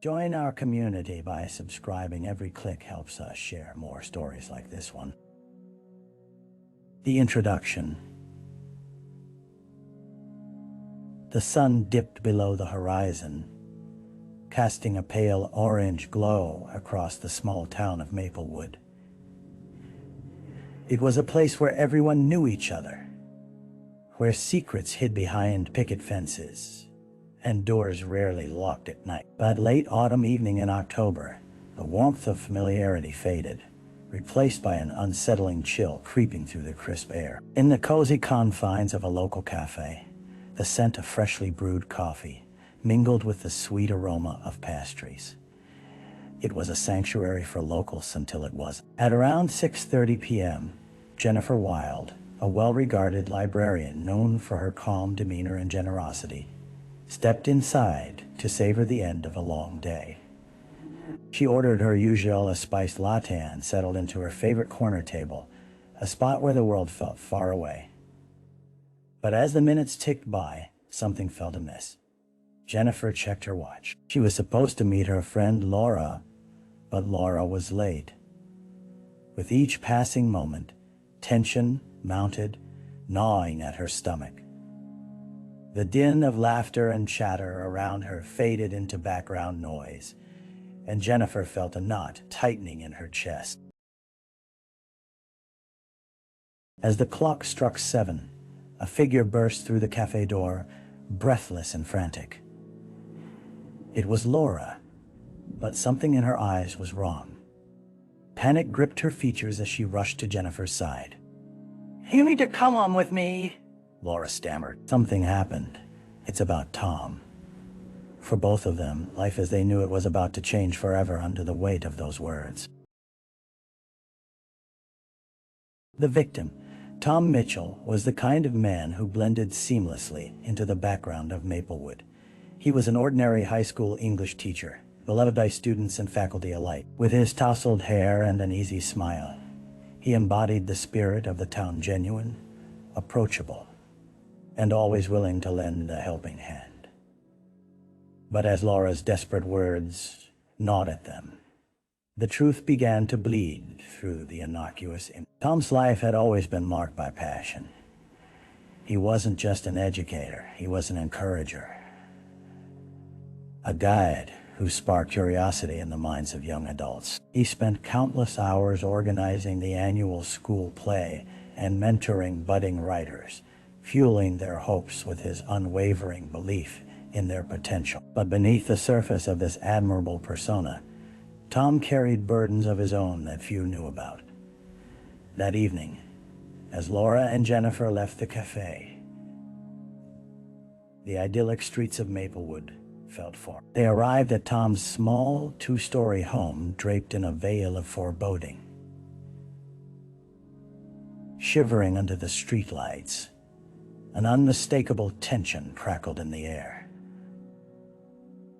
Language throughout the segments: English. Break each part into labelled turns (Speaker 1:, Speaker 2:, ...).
Speaker 1: Join our community by subscribing. Every click helps us share more stories like this one. The introduction. The sun dipped below the horizon, casting a pale orange glow across the small town of Maplewood. It was a place where everyone knew each other, where secrets hid behind picket fences, and doors rarely locked at night. But late autumn evening in October, the warmth of familiarity faded, replaced by an unsettling chill creeping through the crisp air. In the cozy confines of a local cafe, the scent of freshly brewed coffee mingled with the sweet aroma of pastries. It was a sanctuary for locals until it wasn't. At around 6:30 p.m., Jennifer Wilde, a well-regarded librarian known for her calm demeanor and generosity, stepped inside to savor the end of a long day. She ordered her usual spiced latte and settled into her favorite corner table, a spot where the world felt far away. But as the minutes ticked by, something felt amiss. Jennifer checked her watch. She was supposed to meet her friend Laura, but Laura was late. With each passing moment, tension mounted, gnawing at her stomach. The din of laughter and chatter around her faded into background noise, and Jennifer felt a knot tightening in her chest. As the clock struck 7, a figure burst through the cafe door, breathless and frantic. It was Laura, but something in her eyes was wrong. Panic gripped her features as she rushed to Jennifer's side. "You need to come on with me," Laura stammered. Something happened. It's about Tom. For both of them, life as they knew it was about to change forever under the weight of those words. The victim, Tom Mitchell, was the kind of man who blended seamlessly into the background of Maplewood. He was an ordinary high school English teacher, beloved by students and faculty alike. With his tousled hair and an easy smile, he embodied the spirit of the town, genuine, approachable, and always willing to lend a helping hand. But as Laura's desperate words gnawed at them, the truth began to bleed through the innocuous image. Tom's life had always been marked by passion. He wasn't just an educator, he was an encourager, a guide who sparked curiosity in the minds of young adults. He spent countless hours organizing the annual school play and mentoring budding writers, fueling their hopes with his unwavering belief in their potential. But beneath the surface of this admirable persona, Tom carried burdens of his own that few knew about. That evening, as Laura and Jennifer left the cafe, the idyllic streets of Maplewood felt foreign. They arrived at Tom's small, two-story home draped in a veil of foreboding. Shivering under the streetlights, an unmistakable tension crackled in the air.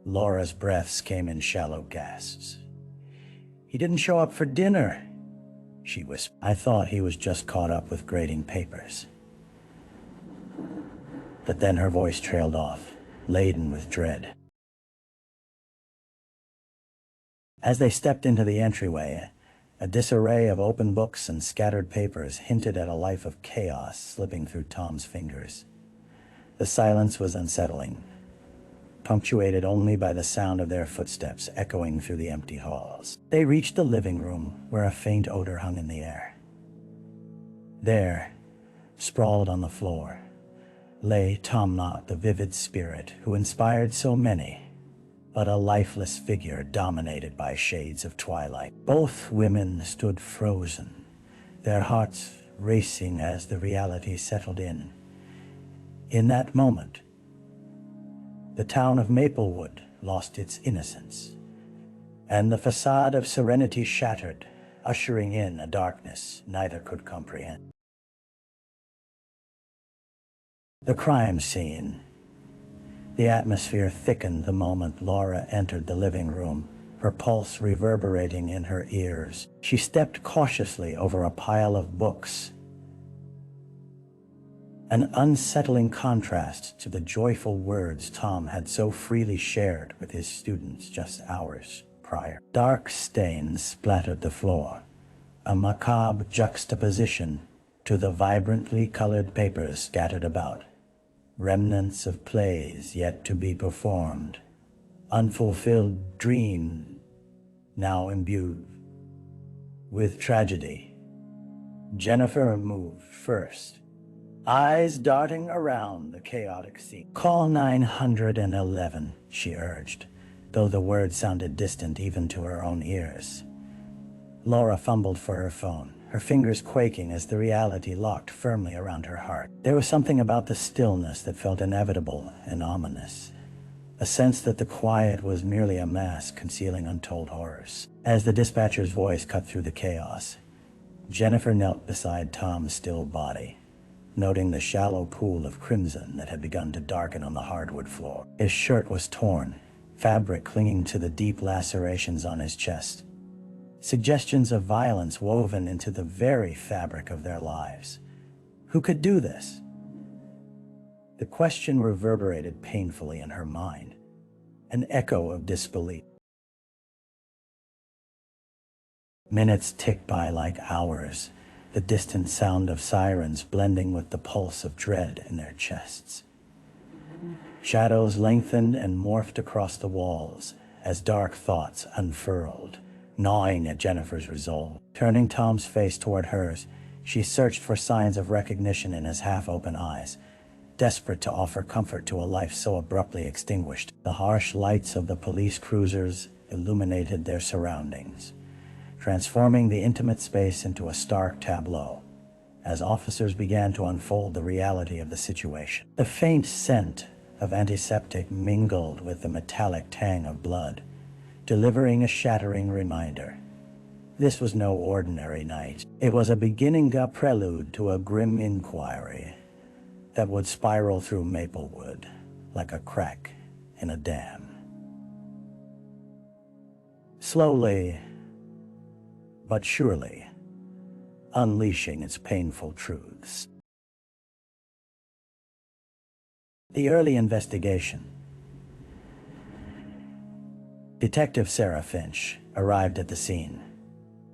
Speaker 1: Laura's breaths came in shallow gasps. "He didn't show up for dinner," she whispered. "I thought he was just caught up with grading papers." But then her voice trailed off, laden with dread. As they stepped into the entryway, a disarray of open books and scattered papers hinted at a life of chaos slipping through Tom's fingers. The silence was unsettling, punctuated only by the sound of their footsteps echoing through the empty halls. They reached the living room, where a faint odor hung in the air. There, sprawled on the floor, lay Tom Knott, the vivid spirit who inspired so many, but a lifeless figure dominated by shades of twilight. Both women stood frozen, their hearts racing as the reality settled in. In that moment, the town of Maplewood lost its innocence, and the facade of serenity shattered, ushering in a darkness neither could comprehend. The crime scene. The atmosphere thickened the moment Laura entered the living room, her pulse reverberating in her ears. She stepped cautiously over a pile of books an unsettling contrast to the joyful words Tom had so freely shared with his students just hours prior. Dark stains splattered the floor, a macabre juxtaposition to the vibrantly colored papers scattered about, remnants of plays yet to be performed, unfulfilled dreams now imbued with tragedy. Jennifer moved first, eyes darting around the chaotic scene. "Call 911, she urged, though the words sounded distant even to her own ears. Laura fumbled for her phone, her fingers quaking as the reality locked firmly around her heart. There was something about the stillness that felt inevitable and ominous, a sense that the quiet was merely a mask concealing untold horrors. As the dispatcher's voice cut through the chaos, Jennifer knelt beside Tom's still body, noting the shallow pool of crimson that had begun to darken on the hardwood floor. His shirt was torn, fabric clinging to the deep lacerations on his chest, suggestions of violence woven into the very fabric of their lives. Who could do this? The question reverberated painfully in her mind, an echo of disbelief. Minutes ticked by like hours, the distant sound of sirens blending with the pulse of dread in their chests. Shadows lengthened and morphed across the walls as dark thoughts unfurled, gnawing at Jennifer's resolve. Turning Tom's face toward hers, she searched for signs of recognition in his half-open eyes, desperate to offer comfort to a life so abruptly extinguished. The harsh lights of the police cruisers illuminated their surroundings, transforming the intimate space into a stark tableau as officers began to unfold the reality of the situation. The faint scent of antiseptic mingled with the metallic tang of blood, delivering a shattering reminder. This was no ordinary night. It was a beginning prelude to a grim inquiry that would spiral through Maplewood like a crack in a dam. Slowly, but surely, unleashing its painful truths. The early investigation. Detective Sarah Finch arrived at the scene,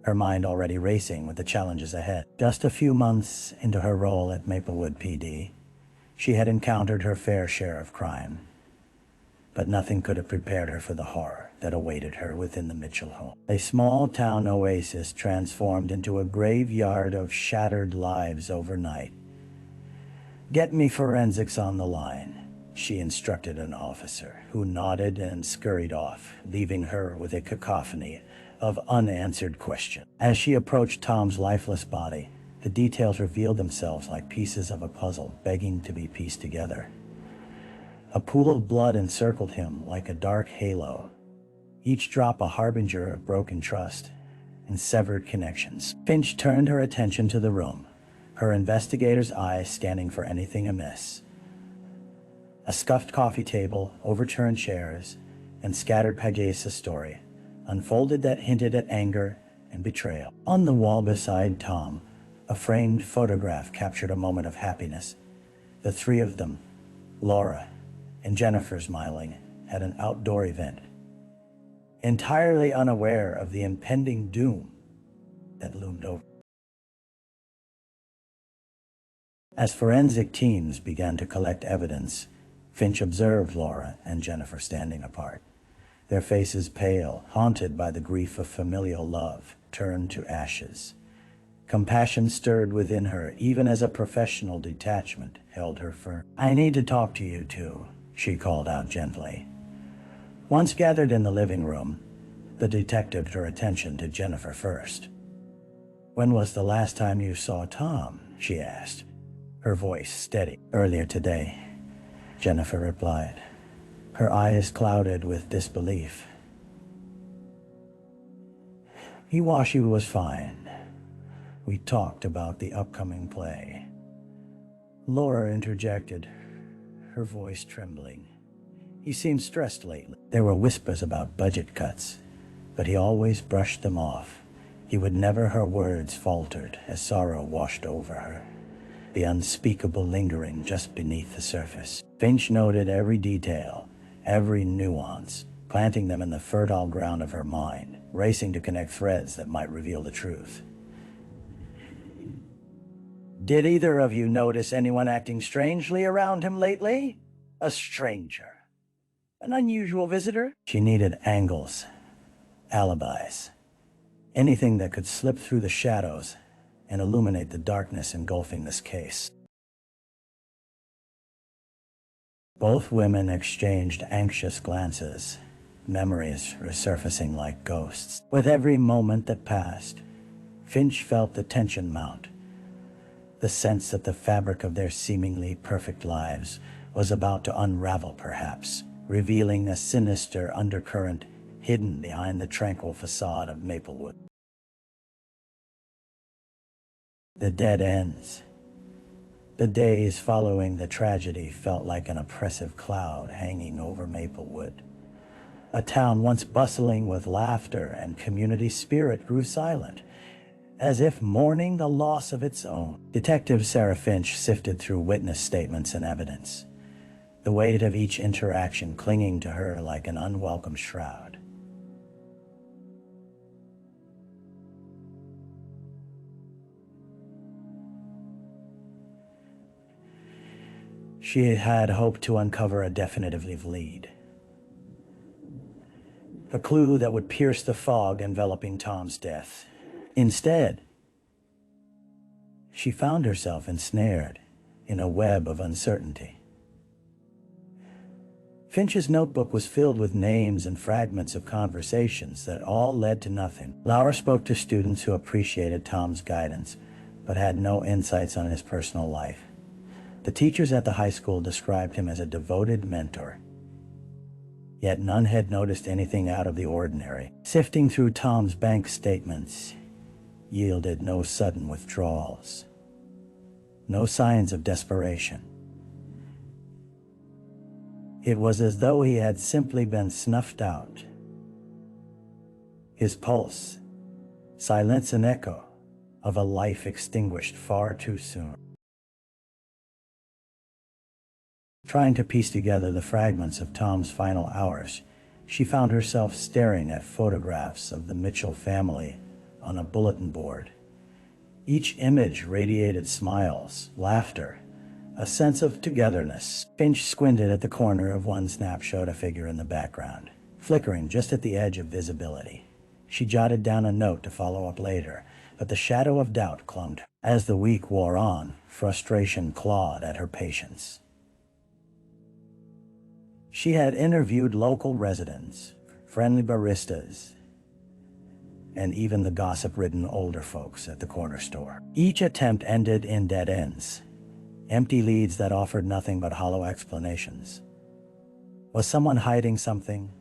Speaker 1: her mind already racing with the challenges ahead. Just a few months into her role at Maplewood PD, she had encountered her fair share of crime, but nothing could have prepared her for the horror that awaited her within the Mitchell home. A small-town oasis transformed into a graveyard of shattered lives overnight. "Get me forensics on the line," she instructed an officer, who nodded and scurried off, leaving her with a cacophony of unanswered questions. As she approached Tom's lifeless body, the details revealed themselves like pieces of a puzzle begging to be pieced together. A pool of blood encircled him like a dark halo, each drop a harbinger of broken trust and severed connections. Finch turned her attention to the room, her investigator's eyes scanning for anything amiss. A scuffed coffee table, overturned chairs, and scattered pages of story unfolded that hinted at anger and betrayal. On the wall beside Tom, a framed photograph captured a moment of happiness. The three of them, Laura and Jennifer smiling, at an outdoor event, entirely unaware of the impending doom that loomed over. As forensic teams began to collect evidence, Finch observed Laura and Jennifer standing apart, their faces pale, haunted by the grief of familial love turned to ashes. Compassion stirred within her, even as a professional detachment held her firm. "I need to talk to you two," she called out gently. Once gathered in the living room, the detective turned her attention to Jennifer first. "When was the last time you saw Tom?" she asked, her voice steady. "Earlier today," Jennifer replied, her eyes clouded with disbelief. "He was fine. We talked about the upcoming play." Laura interjected, her voice trembling. "He seemed stressed lately." There were whispers about budget cuts, but he always brushed them off. He would never. Her words faltered as sorrow washed over her. the unspeakable lingering just beneath the surface. Finch noted every detail, every nuance, planting them in the fertile ground of her mind, racing to connect threads that might reveal the truth. "Did either of you notice anyone acting strangely around him lately? A stranger? An unusual visitor?" She needed angles, alibis, anything that could slip through the shadows and illuminate the darkness engulfing this case. Both women exchanged anxious glances, memories resurfacing like ghosts. With every moment that passed, Finch felt the tension mount, the sense that the fabric of their seemingly perfect lives was about to unravel perhaps, revealing a sinister undercurrent hidden behind the tranquil facade of Maplewood. The dead ends. The days following the tragedy felt like an oppressive cloud hanging over Maplewood. A town once bustling with laughter and community spirit grew silent, as if mourning the loss of its own. Detective Sarah Finch sifted through witness statements and evidence, the weight of each interaction clinging to her like an unwelcome shroud. She had hoped to uncover a definitive lead, a clue that would pierce the fog enveloping Tom's death. Instead, she found herself ensnared in a web of uncertainty. Finch's notebook was filled with names and fragments of conversations that all led to nothing. Laura spoke to students who appreciated Tom's guidance, but had no insights on his personal life. The teachers at the high school described him as a devoted mentor, yet none had noticed anything out of the ordinary. Sifting through Tom's bank statements yielded no sudden withdrawals, no signs of desperation. It was as though he had simply been snuffed out. His pulse, silence and echo of a life extinguished far too soon. Trying to piece together the fragments of Tom's final hours, she found herself staring at photographs of the Mitchell family on a bulletin board. Each image radiated smiles, laughter, a sense of togetherness. Finch squinted at the corner of one snapshot, a figure in the background, flickering just at the edge of visibility. She jotted down a note to follow up later, but the shadow of doubt clung to her. As the week wore on, frustration clawed at her patience. She had interviewed local residents, friendly baristas, and even the gossip-ridden older folks at the corner store. Each attempt ended in dead ends, empty leads that offered nothing but hollow explanations. Was someone hiding something?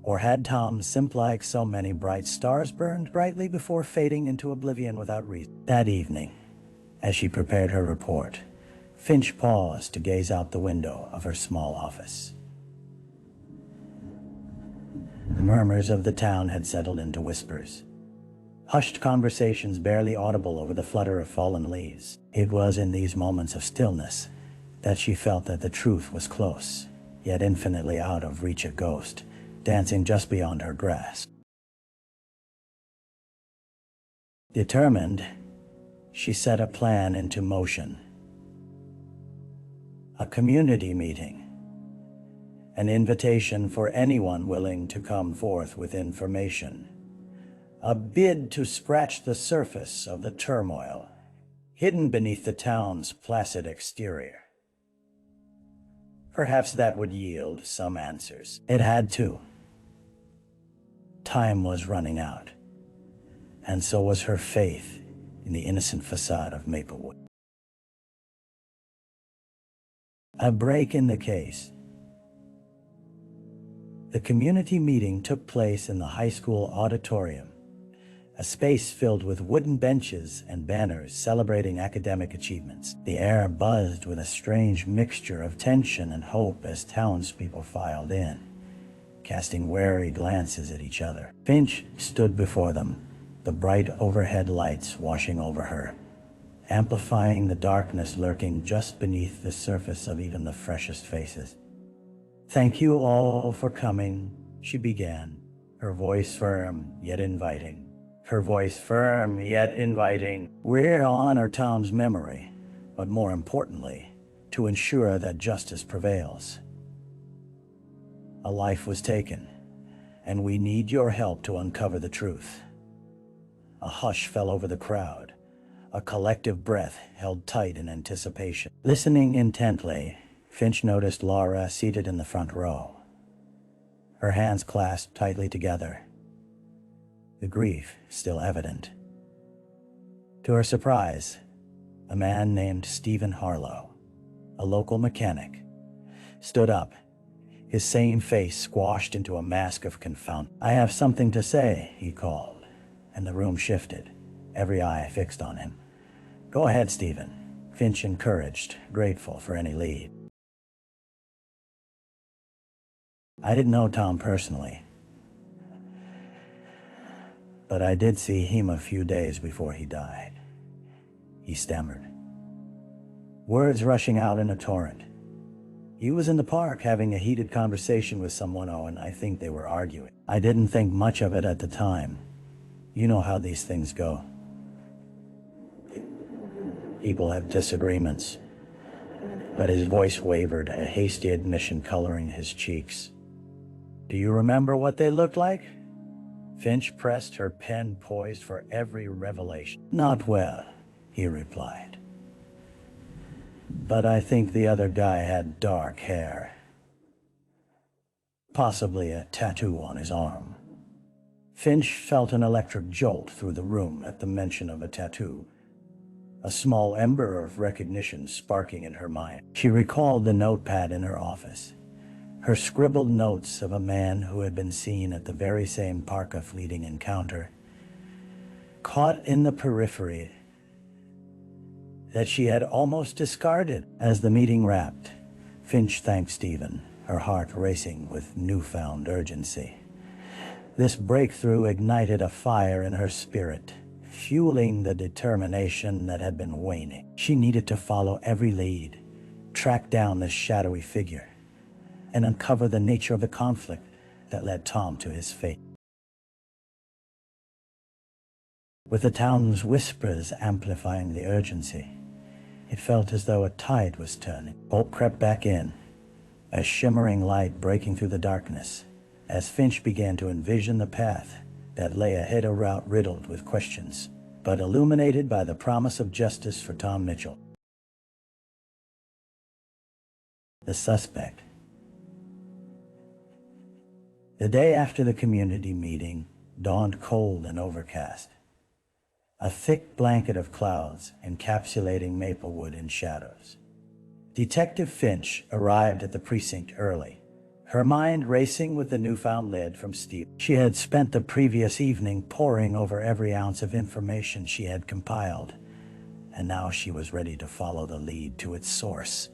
Speaker 1: Or had Tom, simply like so many bright stars, burned brightly before fading into oblivion without reason? That evening, as she prepared her report, Finch paused to gaze out the window of her small office. The murmurs of the town had settled into whispers, hushed conversations barely audible over the flutter of fallen leaves. It was in these moments of stillness that she felt that the truth was close, yet infinitely out of reach, a ghost, dancing just beyond her grasp. Determined, she set a plan into motion. A community meeting. An invitation for anyone willing to come forth with information. A bid to scratch the surface of the turmoil hidden beneath the town's placid exterior. Perhaps that would yield some answers. It had to. Time was running out, and so was her faith in the innocent facade of Maplewood. A break in the case. The community meeting took place in the high school auditorium, a space filled with wooden benches and banners celebrating academic achievements. The air buzzed with a strange mixture of tension and hope as townspeople filed in, casting wary glances at each other. Finch stood before them, the bright overhead lights washing over her, amplifying the darkness lurking just beneath the surface of even the freshest faces. "Thank you all for coming," she began, her voice firm yet inviting. "We're to honor Tom's memory, but more importantly, to ensure that justice prevails. A life was taken, and we need your help to uncover the truth." A hush fell over the crowd, a collective breath held tight in anticipation. Listening intently, Finch noticed Laura seated in the front row, her hands clasped tightly together, the grief still evident. To her surprise, a man named Stephen Harlow, a local mechanic, stood up, his same face squashed into a mask of confoundment. "I have something to say," he called, and the room shifted, every eye fixed on him. "Go ahead, Stephen," Finch encouraged, grateful for any lead. "I didn't know Tom personally, but I did see him a few days before he died," he stammered, words rushing out in a torrent. "He was in the park having a heated conversation with someone, and I think they were arguing. I didn't think much of it at the time. You know how these things go. People have disagreements." But his voice wavered, a hasty admission coloring his cheeks. "Do you remember what they looked like?" Finch pressed, her pen poised for every revelation. "Not well," he replied. "But I think the other guy had dark hair. Possibly a tattoo on his arm." Finch felt an electric jolt through the room at the mention of a tattoo, a small ember of recognition sparking in her mind. She recalled the notepad in her office, her scribbled notes of a man who had been seen at the very same park, a fleeting encounter, caught in the periphery that she had almost discarded. As the meeting wrapped, Finch thanked Stephen, her heart racing with newfound urgency. This breakthrough ignited a fire in her spirit, fueling the determination that had been waning. She needed to follow every lead, track down this shadowy figure, and uncover the nature of the conflict that led Tom to his fate. With the town's whispers amplifying the urgency, it felt as though a tide was turning. Hope crept back in, a shimmering light breaking through the darkness, as Finch began to envision the path that lay ahead, a route riddled with questions, but illuminated by the promise of justice for Tom Mitchell. The suspect. The day after the community meeting dawned cold and overcast, a thick blanket of clouds encapsulating Maplewood in shadows. Detective Finch arrived at the precinct early, her mind racing with the newfound lead from Steve. She had spent the previous evening poring over every ounce of information she had compiled, and now she was ready to follow the lead to its source.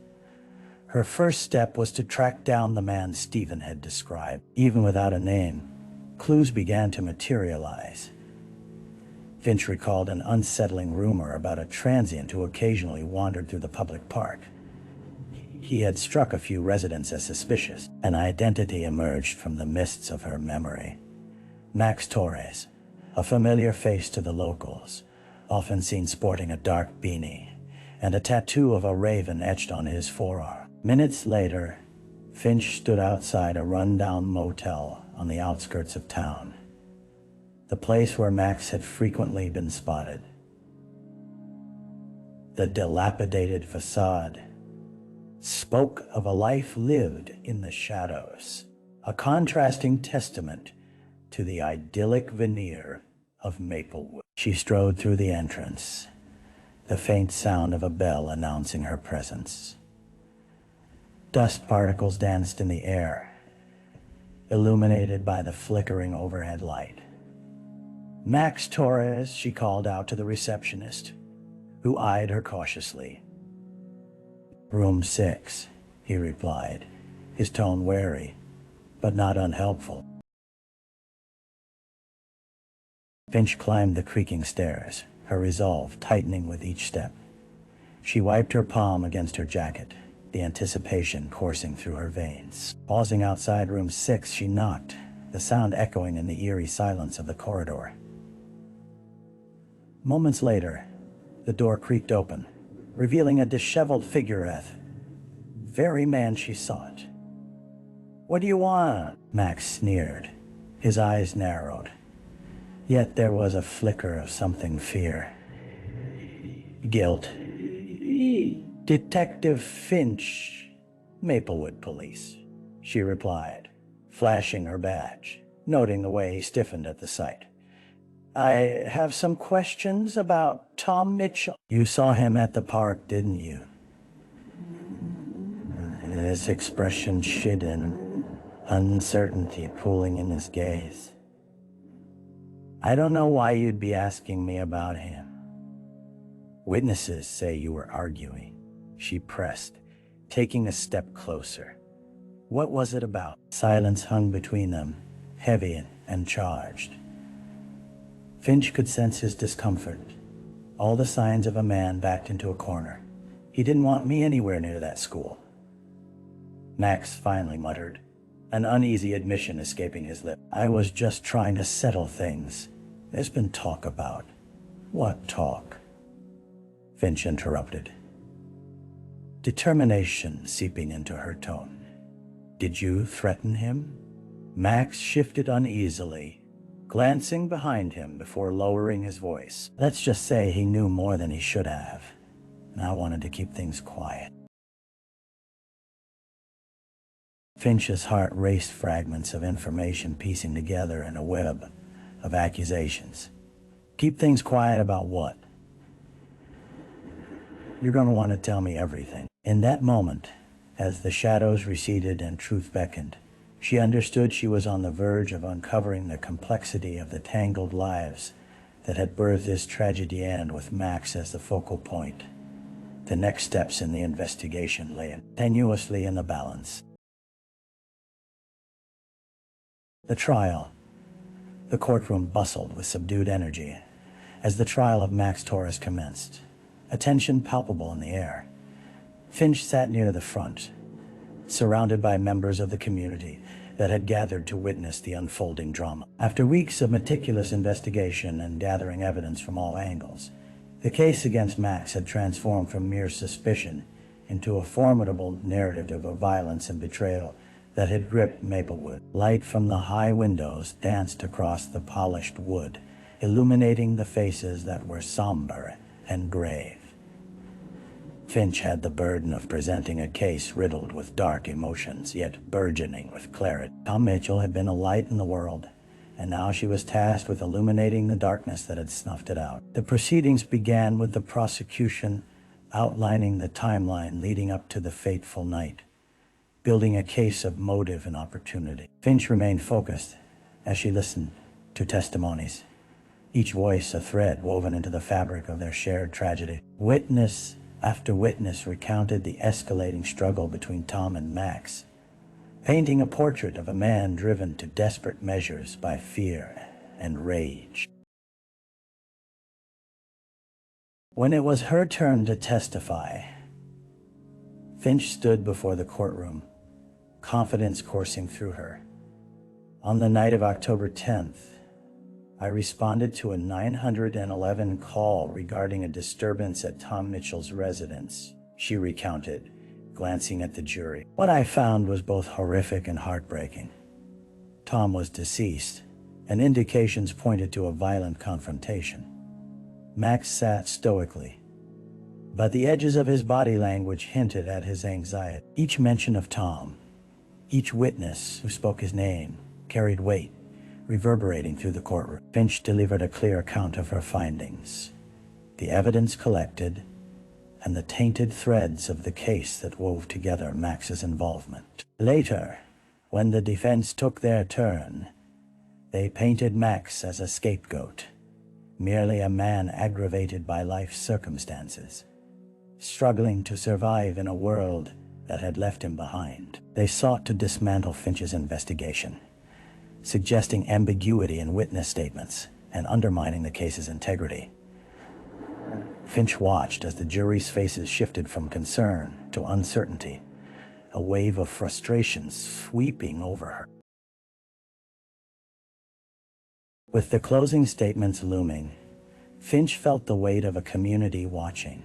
Speaker 1: Her first step was to track down the man Stephen had described. Even without a name, clues began to materialize. Finch recalled an unsettling rumor about a transient who occasionally wandered through the public park. He had struck a few residents as suspicious. An identity emerged from the mists of her memory. Max Torres, a familiar face to the locals, often seen sporting a dark beanie and a tattoo of a raven etched on his forearm. Minutes later, Finch stood outside a rundown motel on the outskirts of town, the place where Max had frequently been spotted. The dilapidated facade spoke of a life lived in the shadows, a contrasting testament to the idyllic veneer of Maplewood. She strode through the entrance, the faint sound of a bell announcing her presence. Dust particles danced in the air, illuminated by the flickering overhead light. "Max Torres," she called out to the receptionist, who eyed her cautiously. "Room 6, he replied, his tone wary, but not unhelpful. Finch climbed the creaking stairs, her resolve tightening with each step. She wiped her palm against her jacket, the anticipation coursing through her veins. Pausing outside room 6, she knocked, the sound echoing in the eerie silence of the corridor. Moments later, the door creaked open, revealing a disheveled figure at the very man she sought. "What do you want?" Max sneered. His eyes narrowed. Yet there was a flicker of something fear. Guilt. "Detective Finch, Maplewood Police," she replied, flashing her badge, noting the way he stiffened at the sight. "I have some questions about Tom Mitchell." "You saw him at the park, didn't you?" His expression hidden, uncertainty pooling in his gaze. "I don't know why you'd be asking me about him." "Witnesses say you were arguing," she pressed, taking a step closer. "What was it about?" Silence hung between them, heavy and charged. Finch could sense his discomfort, all the signs of a man backed into a corner. "He didn't want me anywhere near that school," Max finally muttered, an uneasy admission escaping his lips. "I was just trying to settle things. There's been talk about." "What talk?" Finch interrupted, determination seeping into her tone. "Did you threaten him?" Max shifted uneasily, glancing behind him before lowering his voice. "Let's just say he knew more than he should have, and I wanted to keep things quiet." Finch's heart raced, fragments of information piecing together in a web of accusations. "Keep things quiet about what?" "You're going to want to tell me everything." In that moment, as the shadows receded and truth beckoned, she understood she was on the verge of uncovering the complexity of the tangled lives that had birthed this tragedy, and with Max as the focal point, the next steps in the investigation lay tenuously in the balance. The trial. The courtroom bustled with subdued energy as the trial of Max Torres commenced, a tension palpable in the air. Finch sat near the front, surrounded by members of the community that had gathered to witness the unfolding drama. After weeks of meticulous investigation and gathering evidence from all angles, the case against Max had transformed from mere suspicion into a formidable narrative of violence and betrayal that had gripped Maplewood. Light from the high windows danced across the polished wood, illuminating the faces that were somber and grave. Finch had the burden of presenting a case riddled with dark emotions, yet burgeoning with clarity. Tom Mitchell had been a light in the world, and now she was tasked with illuminating the darkness that had snuffed it out. The proceedings began with the prosecution outlining the timeline leading up to the fateful night, building a case of motive and opportunity. Finch remained focused as she listened to testimonies, each voice a thread woven into the fabric of their shared tragedy. Witness after witness recounted the escalating struggle between Tom and Max, painting a portrait of a man driven to desperate measures by fear and rage. When it was her turn to testify, Finch stood before the courtroom, confidence coursing through her. "On the night of October 10th, I responded to a 911 call regarding a disturbance at Tom Mitchell's residence," she recounted, glancing at the jury. "What I found was both horrific and heartbreaking. Tom was deceased, and indications pointed to a violent confrontation. Max sat stoically, but the edges of his body language hinted at his anxiety. Each mention of Tom, each witness who spoke his name, carried weight, reverberating through the courtroom." Finch delivered a clear account of her findings, the evidence collected, and the tainted threads of the case that wove together Max's involvement. Later, when the defense took their turn, they painted Max as a scapegoat, merely a man aggravated by life's circumstances, struggling to survive in a world that had left him behind. They sought to dismantle Finch's investigation, suggesting ambiguity in witness statements and undermining the case's integrity. Finch watched as the jury's faces shifted from concern to uncertainty, a wave of frustration sweeping over her. With the closing statements looming, Finch felt the weight of a community watching,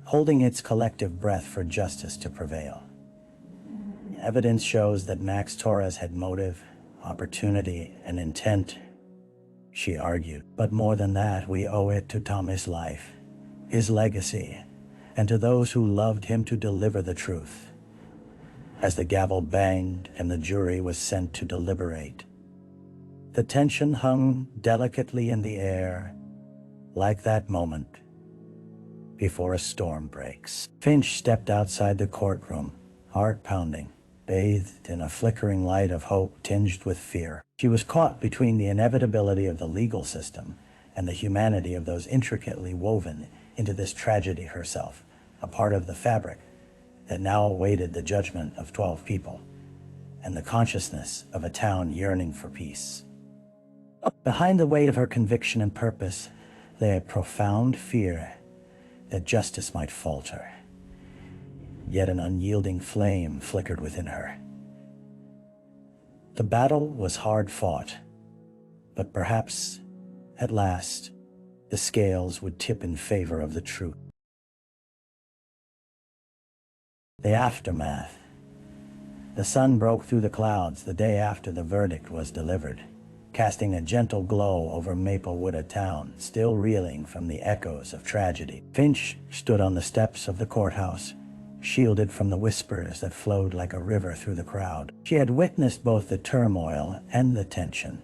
Speaker 1: holding its collective breath for justice to prevail. Evidence shows that Max Torres had motive, opportunity, and intent, she argued. But more than that, we owe it to Tommy's life, his legacy, and to those who loved him to deliver the truth. As the gavel banged and the jury was sent to deliberate, the tension hung delicately in the air, like that moment before a storm breaks. Finch stepped outside the courtroom, heart pounding, bathed in a flickering light of hope tinged with fear. She was caught between the inevitability of the legal system and the humanity of those intricately woven into this tragedy herself, a part of the fabric that now awaited the judgment of 12 people and the consciousness of a town yearning for peace. Behind the weight of her conviction and purpose lay a profound fear that justice might falter. Yet an unyielding flame flickered within her. The battle was hard fought, but perhaps, at last, the scales would tip in favor of the truth. The aftermath. The sun broke through the clouds the day after the verdict was delivered, casting a gentle glow over Maplewood, a town still reeling from the echoes of tragedy. Finch stood on the steps of the courthouse, shielded from the whispers that flowed like a river through the crowd. She had witnessed both the turmoil and the tension,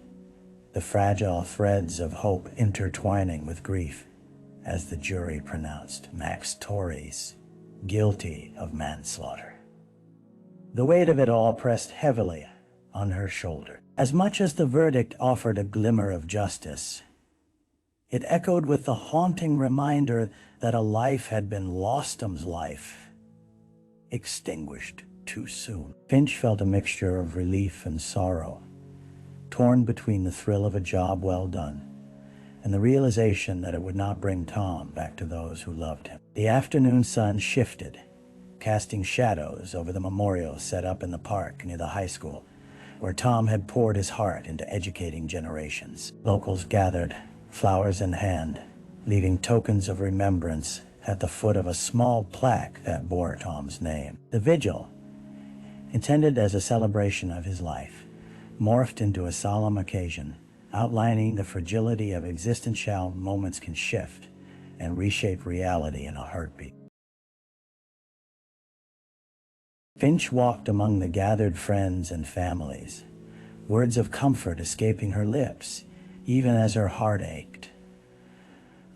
Speaker 1: the fragile threads of hope intertwining with grief, as the jury pronounced Max Torres guilty of manslaughter. The weight of it all pressed heavily on her shoulder. As much as the verdict offered a glimmer of justice, it echoed with the haunting reminder that a life had been lost, life, extinguished too soon. Finch felt a mixture of relief and sorrow, torn between the thrill of a job well done and the realization that it would not bring Tom back to those who loved him. The afternoon sun shifted, casting shadows over the memorial set up in the park near the high school, where Tom had poured his heart into educating generations. Locals gathered, flowers in hand, leaving tokens of remembrance at the foot of a small plaque that bore Tom's name. The vigil, intended as a celebration of his life, morphed into a solemn occasion, outlining the fragility of existence, how moments can shift and reshape reality in a heartbeat. Finch walked among the gathered friends and families, words of comfort escaping her lips, even as her heart ached.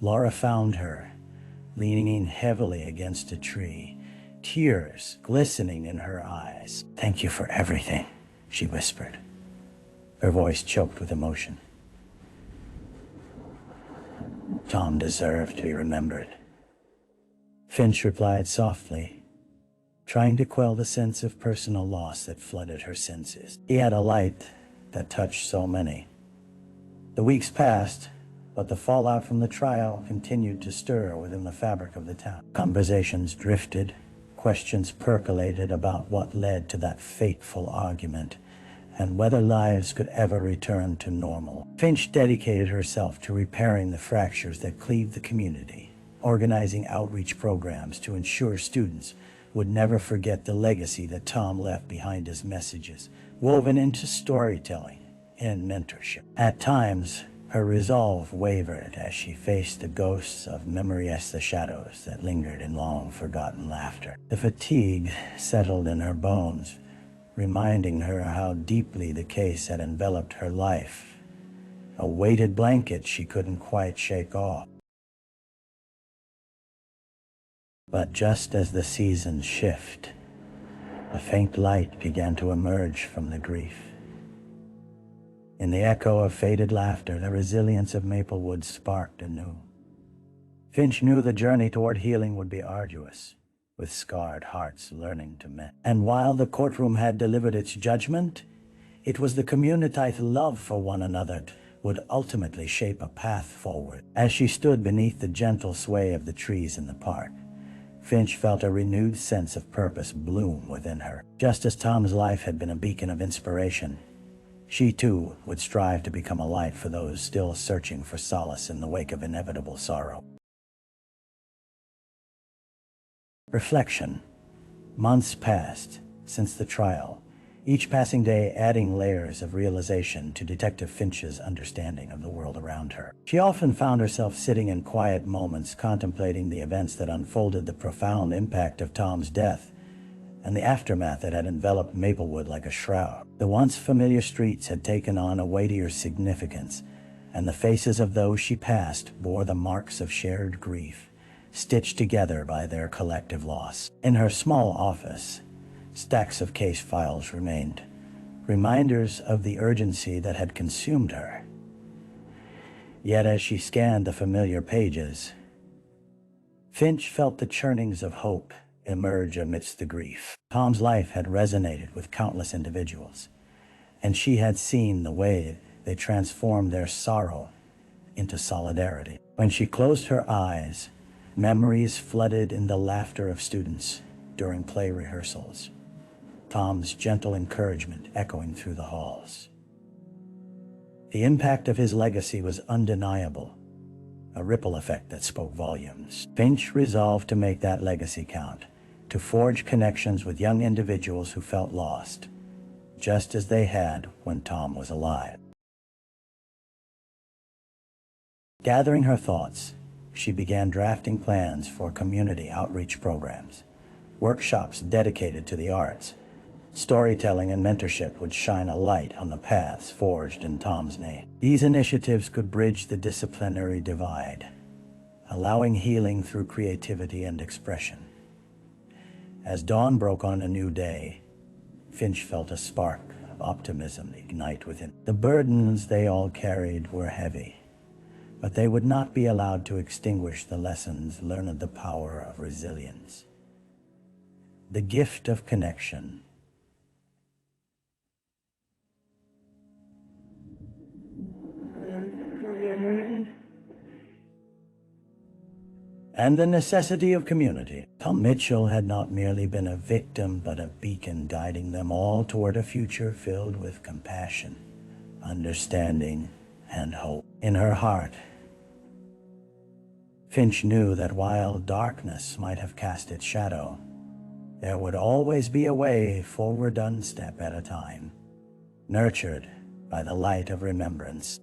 Speaker 1: Laura found her, leaning heavily against a tree, tears glistening in her eyes. "Thank you for everything," she whispered, her voice choked with emotion. Tom deserved to be remembered. Finch replied softly, trying to quell the sense of personal loss that flooded her senses. He had a light that touched so many. The weeks passed, but the fallout from the trial continued to stir within the fabric of the town. Conversations drifted, questions percolated about what led to that fateful argument, and whether lives could ever return to normal. Finch dedicated herself to repairing the fractures that cleaved the community, organizing outreach programs to ensure students would never forget the legacy that Tom left behind, his messages woven into storytelling and mentorship. At times, her resolve wavered as she faced the ghosts of Case.Shadows that lingered in long-forgotten laughter. The fatigue settled in her bones, reminding her how deeply the case had enveloped her life, a weighted blanket she couldn't quite shake off. But just as the seasons shift, a faint light began to emerge from the grief. In the echo of faded laughter, the resilience of Maplewood sparked anew. Finch knew the journey toward healing would be arduous, with scarred hearts learning to mend. And while the courtroom had delivered its judgment, it was the community's love for one another, would ultimately shape a path forward. As she stood beneath the gentle sway of the trees in the park, Finch felt a renewed sense of purpose bloom within her. Just as Tom's life had been a beacon of inspiration, she too would strive to become a light for those still searching for solace in the wake of inevitable sorrow. Reflection. Months passed since the trial, each passing day adding layers of realization to Detective Finch's understanding of the world around her. She often found herself sitting in quiet moments contemplating the events that unfolded, the profound impact of Tom's death, and the aftermath that had enveloped Maplewood like a shroud. The once familiar streets had taken on a weightier significance, and the faces of those she passed bore the marks of shared grief, stitched together by their collective loss. In her small office, stacks of case files remained, reminders of the urgency that had consumed her. Yet as she scanned the familiar pages, Finch felt the churnings of hope emerge amidst the grief. Tom's life had resonated with countless individuals, and she had seen the way they transformed their sorrow into solidarity. When she closed her eyes, memories flooded in the laughter of students during play rehearsals, Tom's gentle encouragement echoing through the halls. The impact of his legacy was undeniable, a ripple effect that spoke volumes. Finch resolved to make that legacy count, to forge connections with young individuals who felt lost, just as they had when Tom was alive. Gathering her thoughts, she began drafting plans for community outreach programs. Workshops dedicated to the arts, storytelling, and mentorship would shine a light on the paths forged in Tom's name. These initiatives could bridge the disciplinary divide, allowing healing through creativity and expression. As dawn broke on a new day, Finch felt a spark of optimism ignite within. The burdens they all carried were heavy, but they would not be allowed to extinguish the lessons learned, the power of resilience, the gift of connection, and the necessity of community. Tom Mitchell had not merely been a victim, but a beacon guiding them all toward a future filled with compassion, understanding, and hope. In her heart, Finch knew that while darkness might have cast its shadow, there would always be a way forward, one step at a time, nurtured by the light of remembrance.